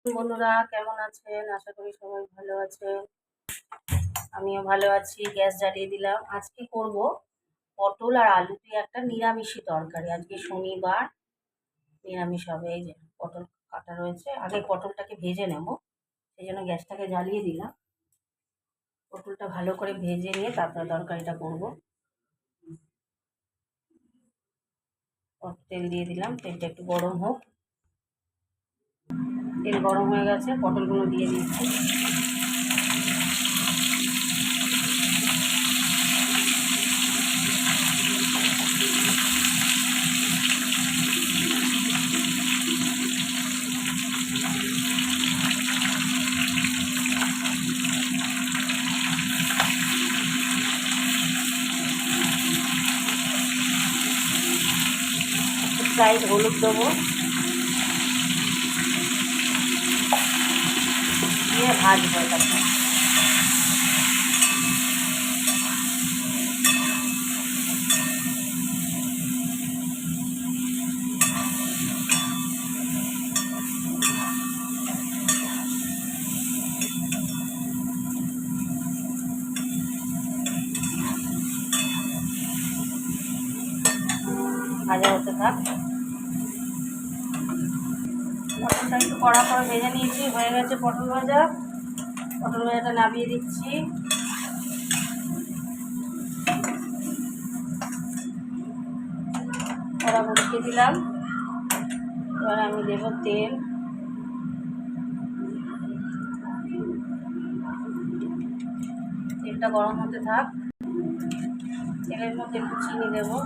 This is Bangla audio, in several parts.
বন্ধুরা কেমন আছেন? আশা করি সবাই ভালো আছেন। আমিও ভালো আছি। গ্যাস জ্বালিয়ে দিলাম। আজকে করব পটল আর আলু দিয়ে একটা নিরামিষি তরকারি। আজকে শনিবার, নিরামিষ হবে। এই যে পটল কাটা রয়েছে। আগে পটলটাকে ভেজে নেব, সেই জন্য গ্যাসটাকে জ্বালিয়ে দিলাম। পটলটা ভালো করে ভেজে নিয়ে তারপরে তরকারিটা করব। তেল দিয়ে দিলাম, তেলটা একটু গরম হোক। তেল গরম হয়ে গেছে, পটলগুলো দিয়ে দিচ্ছি। সাইড হলুদ দেবো, দিয়ে ভাজবো এটাকে। ভাজা হতে থাক। পটলটা একটু কড়া করে ভেজে নিয়েছি, হয়ে গেছে পটল ভাজা। পটল ভাজাটা নামিয়ে দিচ্ছি। কড়া বসিয়ে দিলাম। এবার আমি দেবো তেল। তেলটা গরম হতে থাক। তেলের মধ্যে একটু চিনি দেবো।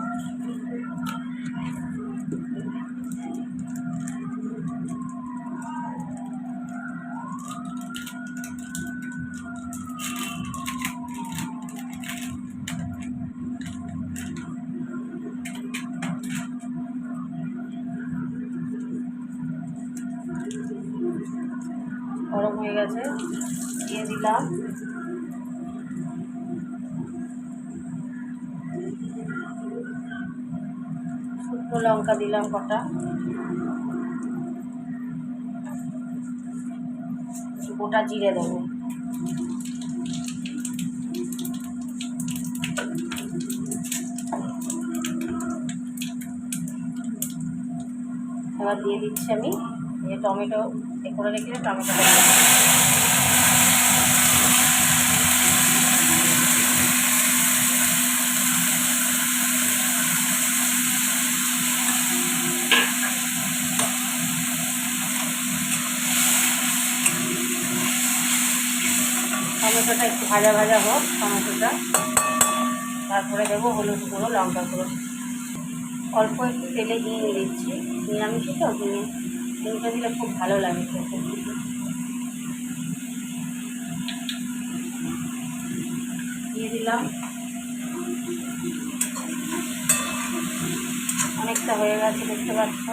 গরম হয়ে গেছে, দিয়ে দিলাম শুকনো লঙ্কা, দিলাম কটা, গোটা জিরে দেবো। এবার দিয়ে দিচ্ছি আমি এই টমেটো করে রেখে টমেটোটা। টমেটোটা একটু ভাজা ভাজা হোক টমেটোটা, তারপরে দেবো হলুদ গুঁড়ো, লঙ্কা গুঁড়ো। অল্প একটু তেলে হিং দিচ্ছি, নিরামিষই তো, হিংটা দিলে খুব ভালো লাগে খেতে। দিয়ে দিলাম। অনেকটা হয়ে গেছে, দেখতে পাচ্ছ।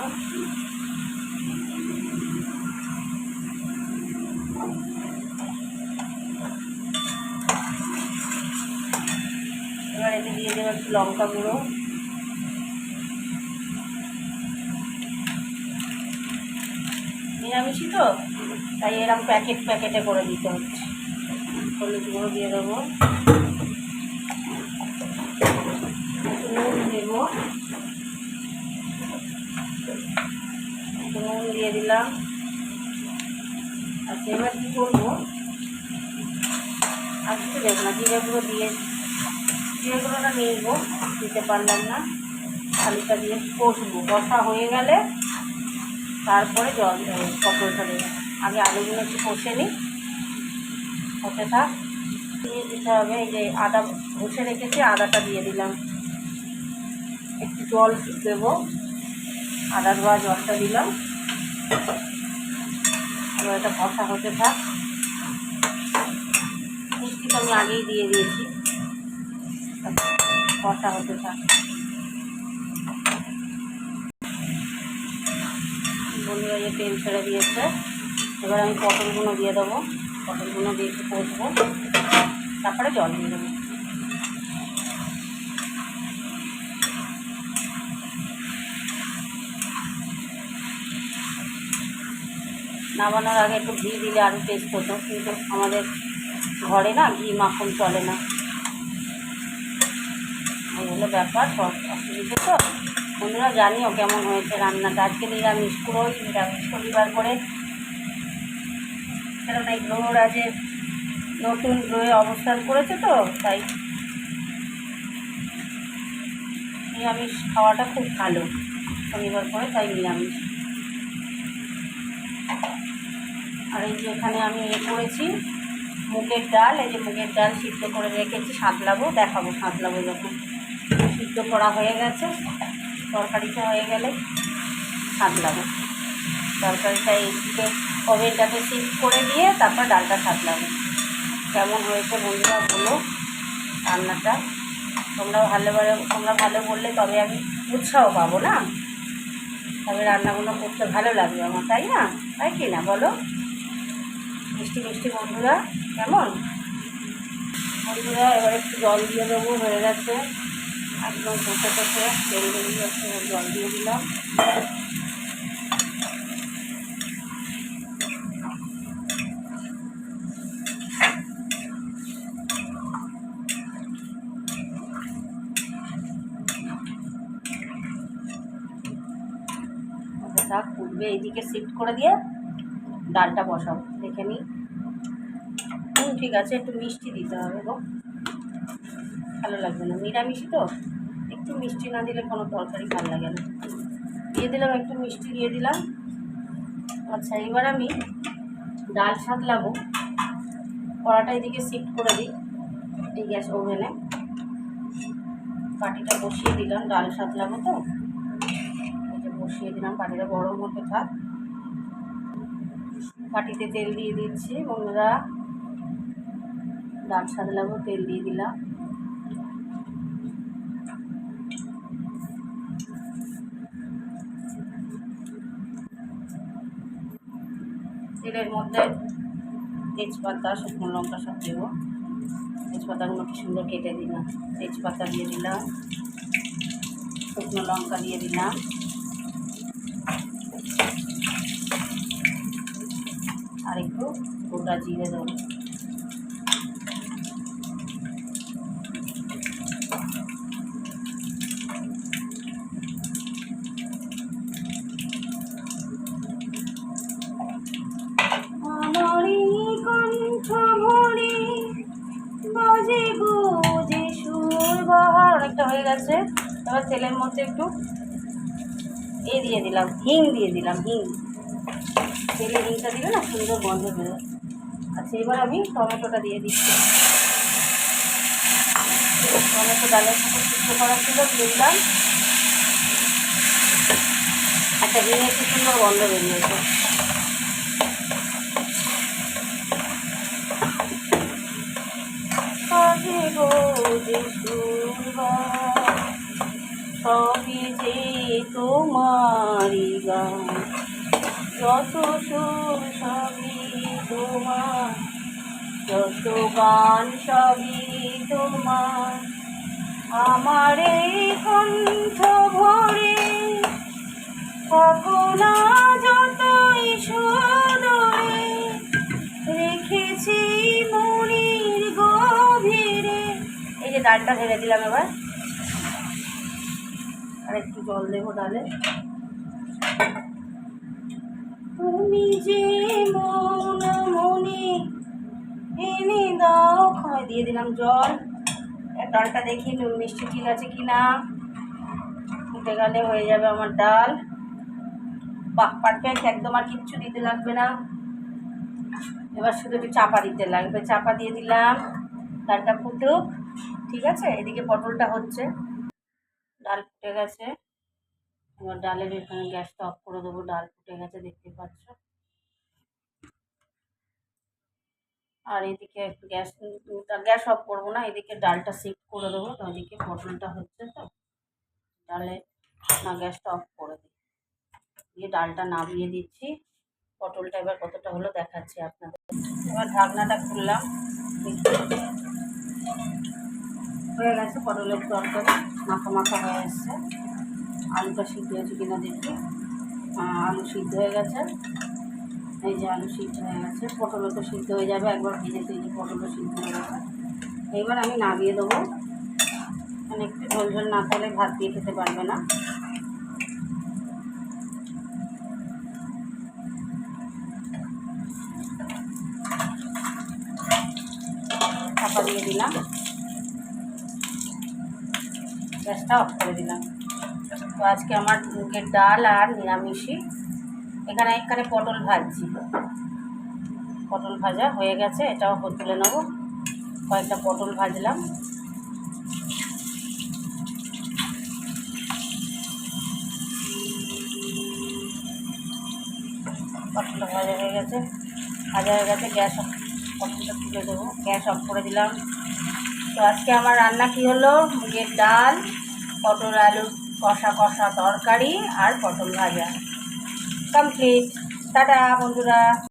এবার এতে দিয়ে দেবো একটু লঙ্কা গুঁড়ো। নিরামিষই তো, তাই এরকম প্যাকেটে করে দিতে হচ্ছে। হলুদ গুঁড়ো দিয়ে দেবো, নুন দেবো, নুন দিয়ে দিলাম। আচ্ছা, এবার কী করবো, আর কিছু দেবো না, জিরে গুঁড়োটা নেবো, দিতে পারলাম না। আলুটা দিয়ে কষবো, কষা হয়ে গেলে তারপরে জল দেবো, পটলটা দেবো। আগে আলুগুলো একটু কষে নিই, হতে থাক। দিয়ে দিতে হবে, এই যে আদা ঘষে রেখেছি, আদাটা দিয়ে দিলাম। একটু জল দেবো, আদা ধোয়া জলটা দিলাম। এবার এটা কষা হতে থাক। মিষ্টিটা আমি আগেই দিয়ে দিয়েছি, কষা হতে থাক। বন্ধুরা যে তেল ছেড়ে দিয়েছে, এবার আমি পটলগুলো দিয়ে দেবো। পটলগুলো দিয়ে একটু কষবো, তারপরে জল দিয়ে দেবো। নামানোর আগে একটু ঘি দিলে আরও টেস্ট হতো, কিন্তু আমাদের ঘরে না ঘি মাখন চলে না, এই হলো ব্যাপার। সব অসুবিধে তো। বন্ধুরা জানিও কেমন হয়েছে রান্নাটা। আজকে নিরামিষ, পুরোই নিরামিষ, শনিবার করে। কারণ এই গ্রহরা যে নতুন গ্রহে অবস্থান করেছে তো, তাই নিরামিষ খাওয়াটা খুব ভালো শনিবার করে, তাই নিরামিষ। আর এই যে এখানে আমি করেছি মুগের ডাল, এই যে মুগের ডাল সিদ্ধ করে রেখেছি, সাঁতলাবো, দেখাবো সাঁতলাবো যখন। সিদ্ধ করা হয়ে গেছে, তরকারিটা হয়ে গেলে সাঁতলাবো। তরকারিটা এইদিকে ওভেনটাতে শিফট করে দিয়ে তারপর ডালটা সাঁতলাবো। কেমন হয়েছে বন্ধুরা বলো রান্নাটা। তোমরা ভালো বললে তবে আমি উৎসাহ পাবো না, তবে রান্নাগুলো করতে ভালো লাগবে আমার, তাই না? তাই কি না বলো? মিষ্টি মিষ্টি বন্ধুরা কেমন? বন্ধুরা এবার একটু জল দিয়ে দেবো, হয়ে গেছে একদম কষে কষে তেল বেরিয়ে যাচ্ছে, জল দিয়ে দিলাম। শাক ফুটবে, এইদিকে শিফট করে দিয়ে ডালটা বসাবো, দেখে নিই। ঠিক আছে, একটু মিষ্টি দিতে হবে গো, ভালো লাগবে না, নিরামিষই তো, একটু মিষ্টি না দিলে কোনো তরকারি ভালো লাগে না। দিয়ে দিলাম, একটু মিষ্টি দিয়ে দিলাম। আচ্ছা, এবার আমি ডাল সাঁতলাবো, কড়াটা এদিকে শিফট করে দিই এই গ্যাস ওভেনে। বাটিটা বসিয়ে দিলাম, ডাল সাঁতলাবো তো, বসিয়ে দিলাম, বাটিটা গরম হতে থাক। বাটিতে তেল দিয়ে দিচ্ছি বন্ধুরা, ডাল সাঁতলাবো, তেল দিয়ে দিলাম। তেলের মধ্যে তেজপাতা, শুকনো লঙ্কা সব দেবো। তেজপাতাগুলো কি সুন্দর কেটে দিলাম, তেজপাতা দিয়ে দিলাম, শুকনো লঙ্কা দিয়ে দিলাম, আর একটু গোটা জিরে দেবো। আমারই কণ্ঠ ভরে বাজে গো যে সুর বাহার, অনেকটা হয়ে গেছে। এবার তেলের মধ্যে একটু দিয়ে দিলাম, হিং দিয়ে দিলাম, হিং। তেলে হিংটা দিলে না সুন্দর গন্ধ বেরোয়। আচ্ছা, এবার আমি টমেটোটা দিয়ে দিচ্ছি। টমেটো ডালের সাথে সিদ্ধ করা ছিল, দিয়ে দিলাম। একটা হিঙে একটু সুন্দর গন্ধ বেরিয়েছে। সবই যে তোমারি গান, যত সুর সবই তোমার, যত গান সবই তোমার। আমার এই কণ্ঠ ভরে কখনো যতই সুদূরে রেখেছি মনির গভীরে। এই যে ডালটা ঢেলে দিলাম, এবার আর একটু জল দেবো ডালে। তুমি যে মন মনে এনে দাও, খাওয়াই দিয়ে দিলাম জল। ডালটা দেখি নুন মিষ্টি ঠিক আছে কিনা, ফুটে গেলে হয়ে যাবে আমার ডাল। বাহ, পারফেক্ট একদম, আর কিচ্ছু দিতে লাগবে না। এবার শুধু একটু চাপা দিতে লাগবে, চাপা দিয়ে দিলাম, ডালটা ফুটুক। ঠিক আছে, এদিকে পটলটা হচ্ছে, ডাল ফুটে গেছে। এবার ডালের এখানে গ্যাসটা অফ করে দেবো, ডাল ফুটে গেছে দেখতে পাচ্ছ। আর এদিকে গ্যাস অফ করবো না, এদিকে ডালটা শিফট করে দেবো, তো এদিকে পটলটা হচ্ছে তো ডালে না, গ্যাসটা অফ করে দিই, দিয়ে ডালটা নামিয়ে দিচ্ছি। পটলটা এবার কতটা হলো দেখাচ্ছি আপনাদের। এবার ঢাকনাটা খুললাম, হয়ে গেছে পটলের তরকারি, মাখা মাখা হয়ে এসছে। আলুটা সিদ্ধ হয়েছে কিনা দেখি, আলু সিদ্ধ হয়ে গেছে। এই যে আলু সিদ্ধ হয়ে গেছে, পটলও তো সিদ্ধ হয়ে যাবে, একবার ভেজে তুই পটলও সিদ্ধ হয়ে গেছে। এইবার আমি নামিয়ে দেবো, মানে একটু ঝোল ঝোল না করলে ভাত দিয়ে খেতে পারবে না। চাপা দিয়ে দিলাম, গ্যাসটা অফ করে দিলাম। তো আজকে আমার মুগের ডাল আর নিরামিষই। এখানে পটল ভাজছি, পটল ভাজা হয়ে গেছে, এটাও তুলে নেবো। কয়েকটা পটল ভাজলাম, পটলটা ভাজা হয়ে গেছে, গ্যাস পটলটা তুলে দেবো, গ্যাস অফ করে দিলাম। তো আজকে আমার রান্না কি হলো, মুগের ডাল, পটল আলু কষা কষা তরকারি আর পটল ভাজা, কমপ্লিট। টাটা বন্ধুরা।